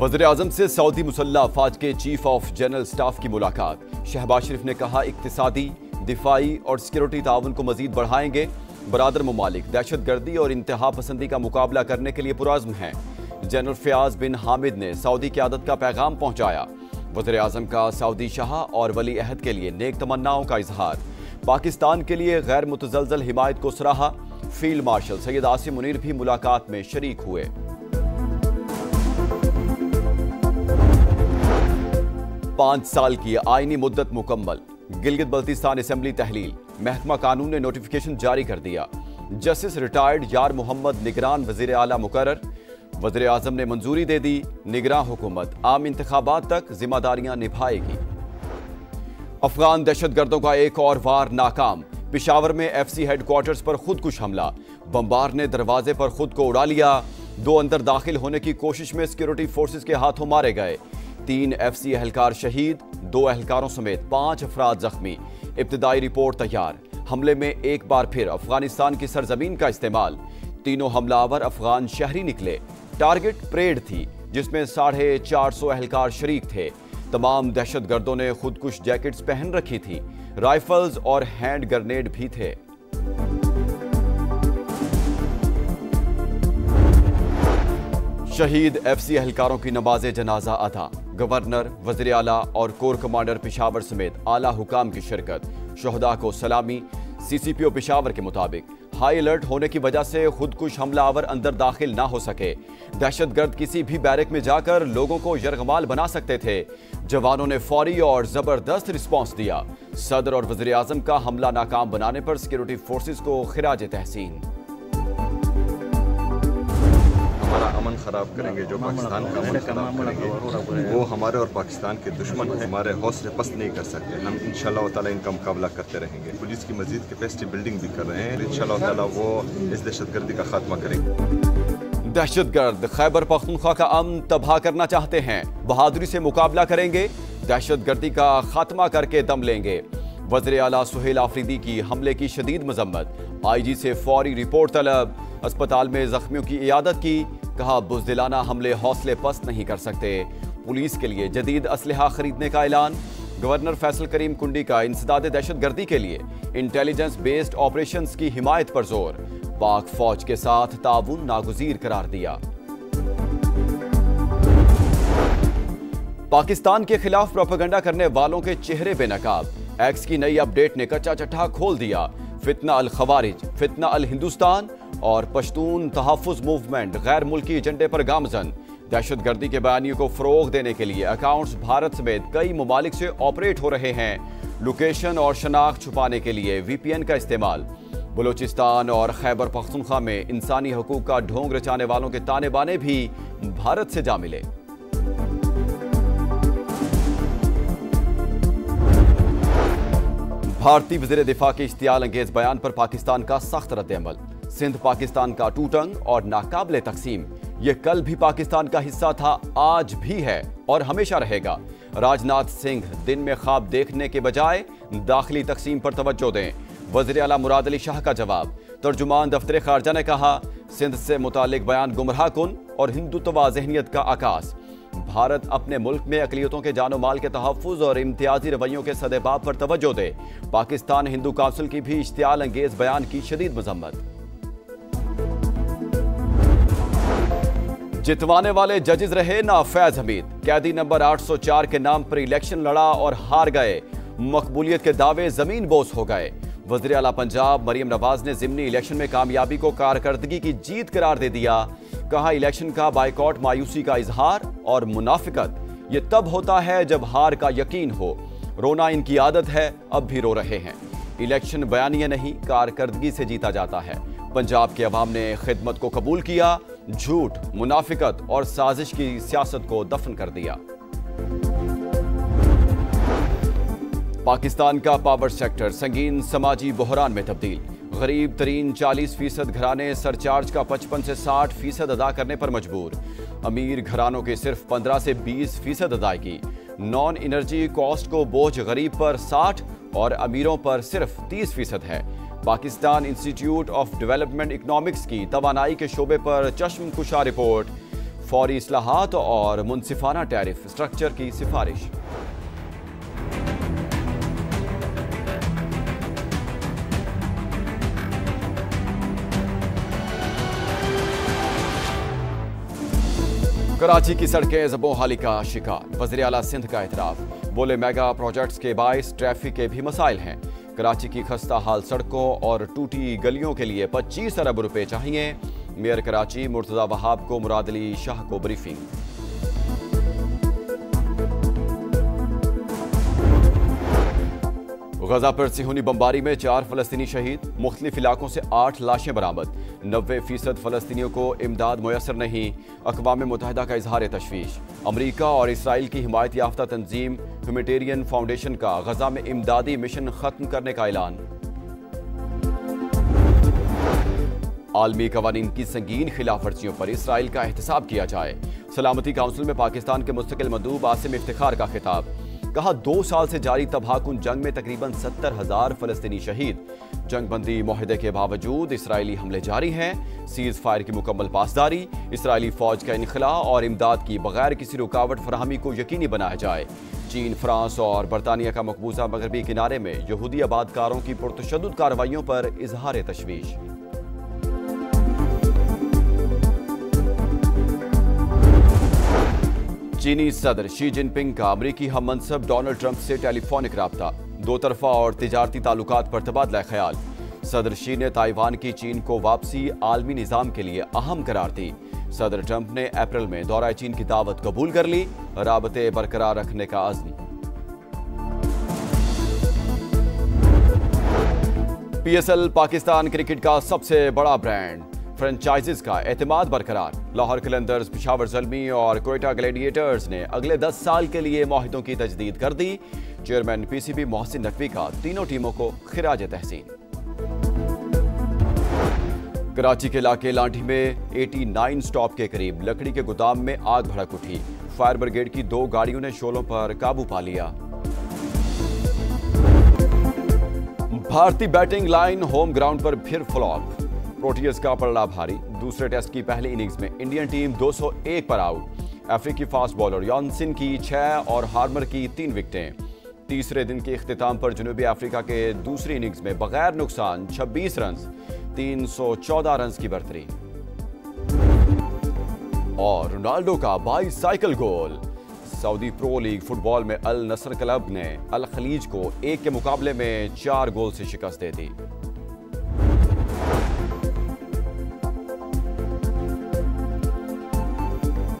वज़ीर आज़म से सऊदी मुसल्लह अफ़वाज के चीफ ऑफ जनरल स्टाफ की मुलाकात। शहबाज शरीफ ने कहा इक़्तिसादी, दिफाई और सिक्योरिटी ताउन को मज़ीद बढ़ाएंगे। बरादर ममालिक दहशतगर्दी और इंतहा पसंदी का मुकाबला करने के लिए पुरअज़्म हैं। जनरल फ़याज़ बिन हामिद ने सऊदी क़यादत का पैगाम पहुँचाया। वज़ीर आज़म का सऊदी शाह और वली अहद के लिए नेक तमन्नाओं का इजहार। पाकिस्तान के लिए गैर मुतज़लज़ल हिमायत को सराहा। फील्ड मार्शल सैयद आसिम मुनीर भी मुलाकात में शरीक हुए। 5 साल की आईनी मुद्दत मुकम्मल। गिलगित बल्तिस्तान असेंबली तहलील। महकमा कानून ने नोटिफिकेशन जारी कर दिया। जस्टिस रिटायर्ड यार मोहम्मद निगरान वज़ीर आला मुकर्रर। वज़ीर आज़म ने मंजूरी दे दी। निगरान हुकूमत आम इंतखाबात तक जिम्मेदारियां निभाएगी। अफगान दहशतगर्दों का एक और वार नाकाम। पेशावर में FC हेडक्वार्टर्स पर खुदकुश हमला। बमबार ने दरवाजे पर खुद को उड़ा लिया। 2 अंदर दाखिल होने की कोशिश में सिक्योरिटी फोर्सेस के हाथों मारे गए। 3 FC एहलकार शहीद, 2 एहलकारों समेत 5 अफराद जख्मी। इब्तिदाई रिपोर्ट तैयार। हमले में एक बार फिर अफगानिस्तान की सरजमीन का इस्तेमाल। तीनों हमलावर अफगान शहरी निकले। टारगेट परेड थी जिसमें 450 एहलकार शरीक थे। तमाम दहशतगर्दों ने खुदकुश जैकेट्स पहन रखी थी। राइफल्स और हैंड ग्रेनेड भी थे। शहीद FC एहलकारों की नमाज जनाजा अदा। गवर्नर, वज़ीर आला और कोर कमांडर पेशावर समेत आला हुकाम की शिरकत। शोहदा को सलामी। CCPO पेशावर के मुताबिक हाई अलर्ट होने की वजह से खुदकुश हमलावर अंदर दाखिल ना हो सके। दहशतगर्द किसी भी बैरक में जाकर लोगों को यरगमाल बना सकते थे। जवानों ने फौरी और जबरदस्त रिस्पांस दिया। सदर और वज़ीर आज़म का हमला नाकाम बनाने पर सिक्योरिटी फोर्सेस को खिराज तहसीन। हमारा अमन खराब करेंगे, जो पाकिस्तान का अमन खराब करेंगे वो हमारे और पाकिस्तान के दुश्मन हमारे हौसले पस्त नहीं कर सकते। हम इंशाल्लाह ताला इनका मुकाबला करते रहेंगे। पुलिस की मजीद कैपेसिटी बिल्डिंग भी कर रहे हैं। इंशाल्लाह ताला वो इस दहशतगर्दी का खात्मा करेंगे। दहशतगर्द खैबर पख्तूनख्वा का अमन तबाह करना चाहते हैं। बहादुरी से मुकाबला करेंगे। दहशतगर्दी का खात्मा करके दम लेंगे। वज़ीर आला सुहेल आफरीदी की हमले की शदीद मजम्मत। IG से फौरी रिपोर्ट तलब। अस्पताल में जख्मियों की इयादत की। कहा बुज़दिलाना हमले हौसले पस्त नहीं कर सकते। पुलिस के लिए जदीद असलहा खरीदने का ऐलान। गवर्नर फैसल करीम कुंडी का इंसदाद दहशतगर्दी के लिए इंटेलिजेंस बेस्ड ऑपरेशंस की हिमायत पर जोर। पाक फौज के साथ ताउन नागुज़ीर करार दिया। पाकिस्तान के खिलाफ प्रोपेगेंडा करने वालों के चेहरे बेनकाब। एक्स की नई अपडेट ने कच्चा चट्टा खोल दिया। फितना अल खवारिज, फितना अल हिंदुस्तान और पश्तून तहफ़्फ़ुज़ मूवमेंट गैर मुल्की एजेंडे पर गामजन। दहशतगर्दी के बयानियों को फ़रोग़ देने के लिए अकाउंट्स भारत समेत कई ममालिक से ऑपरेट हो रहे हैं। लोकेशन और शनाख्त छुपाने के लिए VPN का इस्तेमाल। बलूचिस्तान और खैबर पख्तूनख्वा में इंसानी हकूक़ का ढोंग रचाने वालों के ताने बाने भी भारत से जा मिले। भारतीय वज़ीर दिफा के इश्तियाल अंगेज बयान पर पाकिस्तान का सख्त रद्द-ए-अमल। सिंध पाकिस्तान का टूटंग और नाकाबिले तकसीम। ये कल भी पाकिस्तान का हिस्सा था, आज भी है और हमेशा रहेगा। राजनाथ सिंह दिन में ख्वाब देखने के बजाय दाखिली तकसीम पर तवज्जो दें। वज़ीर आला मुराद अली शाह का जवाब। तर्जुमान दफ्तर खारजा ने कहा सिंध से मुतालिक बयान गुमराह कुन और हिंदुत्वा ज़हनियत का आकाश। भारत अपने मुल्क में अक़लियतों के जानो माल के तहफ़्फ़ुज़ और इम्तियाजी रवैयों के सदेबाब पर तवज्जो दे। पाकिस्तान हिंदू काउंसिल की भी इश्तियाल अंगेज बयान की शदीद मजम्मत। जितवाने वाले जजेस रहे ना फैज हमीद। कैदी नंबर 804 के नाम पर इलेक्शन लड़ा और हार गए। मकबूलियत के दावे जमीन बोस हो गए। वज़ीर आला पंजाब मरियम नवाज ने ज़िमनी इलेक्शन में कामयाबी को कारकर्दगी की जीत करार दे दिया। कहा इलेक्शन का बाइकॉट मायूसी का इजहार और मुनाफिकत ये तब होता है जब हार का यकीन हो। रोना इनकी आदत है, अब भी रो रहे हैं। इलेक्शन बयानिया नहीं, कारकर्दगी से जीता जाता है। पंजाब के अवाम ने खिदमत को कबूल किया। झूठ, मुनाफिकत और साजिश की सियासत को दफन कर दिया। पाकिस्तान का पावर सेक्टर संगीन समाजी बहरान में तब्दील। गरीब तरीन 40% घराने सरचार्ज का 55 से 60% अदा करने पर मजबूर। अमीर घरानों के सिर्फ 15 से 20% अदायगी। नॉन एनर्जी कॉस्ट को बोझ गरीब पर 60 और अमीरों पर सिर्फ 30% है। Pakistan institute of development economics की तवानाई के शोबे पर चश्मकुशा रिपोर्ट। फौरी इस्लाहात और मुनसिफाना टैरिफ स्ट्रक्चर की सिफारिश। कराची की सड़कें ज़बोहाली का शिकार, वज़ीर आला सिंध का एतराफ़, बोले मेगा प्रोजेक्ट्स के बाइस ट्रैफिक के भी मसाइल हैं। कराची की खस्ता हाल सड़कों और टूटी गलियों के लिए 25 अरब रुपए चाहिए। मेयर कराची मुर्तज़ा वहाब को मुराद अली शाह को ब्रीफिंग। गजा पर सिहूनी बमबारी में 4 फलस्तीनी शहीद, मुख्तलिफ इलाकों से 8 लाशें बरामद। 90% फलस्तीनियों को इमदाद मुयसर नहीं, अक़वाम मुत्तहिदा का इजहार तशवीश। अमरीका और इसराइल की हिमायत याफ्ता तंजीम ह्यूमैनिटेरियन फाउंडेशन का गजा में इमदादी मिशन खत्म करने का ऐलान। आलमी कवानीन की संगीन खिलाफ वर्जियों पर इसराइल का एहतसाब किया जाए। सलामती काउंसिल में पाकिस्तान के मुस्तकिल मंदूब आसिम इफ्तिखार का खिताब, कहा 2 साल से जारी तबाहकुन जंग में तकरीबन 70,000 फलस्तीनी शहीद। जंगबंदी मुआहदे के बावजूद इसराइली हमले जारी हैं। सीज फायर की मुकम्मल पासदारी, इसराइली फौज का इनखला और इमदाद की बगैर किसी रुकावट फराहमी को यकीनी बनाया जाए। चीन, फ्रांस और बरतानिया का मकबूजा मगरबी किनारे में यहूदी आबादकारों की पुरतशद्दुद कार्रवाइयों पर इजहार तशवीश। चीनी सदर शी जिनपिंग का अमरीकी हम मनसब डोनाल्ड ट्रंप से टेलीफोनिक राब्ता, 2 तरफा और तिजारती ताल्लुकात पर तबादला ख्याल। सदर शी ने ताइवान की चीन को वापसी आलमी निज़ाम के लिए अहम करार दी। सदर ट्रंप ने अप्रैल में दौरा चीन की दावत कबूल कर ली, राबते बरकरार रखने का अज़्म। PSL पाकिस्तान क्रिकेट का सबसे बड़ा ब्रांड, फ्रेंचाइजीज का एतमाद बरकरार। लाहौर कलंदर्स, पेशावर ज़ल्मी और कोयटा ग्लैडिएटर्स ने अगले 10 साल के लिए मुआहिदों की तजदीद कर दी। चेयरमैन PCB मोहसिन नकवी का तीनों टीमों को खिराज तहसीन। कराची के इलाके लाठी में 89 स्टॉप के करीब लकड़ी के गोदाम में आग भड़क उठी। फायर ब्रिगेड की 2 गाड़ियों ने शोलों पर काबू पा लिया। भारतीय बैटिंग लाइन होम ग्राउंड पर फिर फ्लॉप, प्रोटियस का पलड़ा भारी। दूसरे टेस्ट की पहली इनिंग्स में इंडियन टीम 201 पर आउट। अफ्रीकी फास्ट बॉलर यॉनसन की 6 और हार्मर की 3 विकेटें। तीसरे दिन के इख्तिताम पर जनूबी अफ्रीका के दूसरी इनिंग्स में बगैर नुकसान 26 रन, 314 रन की बढ़तरी। और रोनाल्डो का बाईसाइकिल गोल। सऊदी प्रो लीग फुटबॉल में अल नसर क्लब ने अल खलीज को 1 के मुकाबले में 4 गोल से शिकस्त दे दी।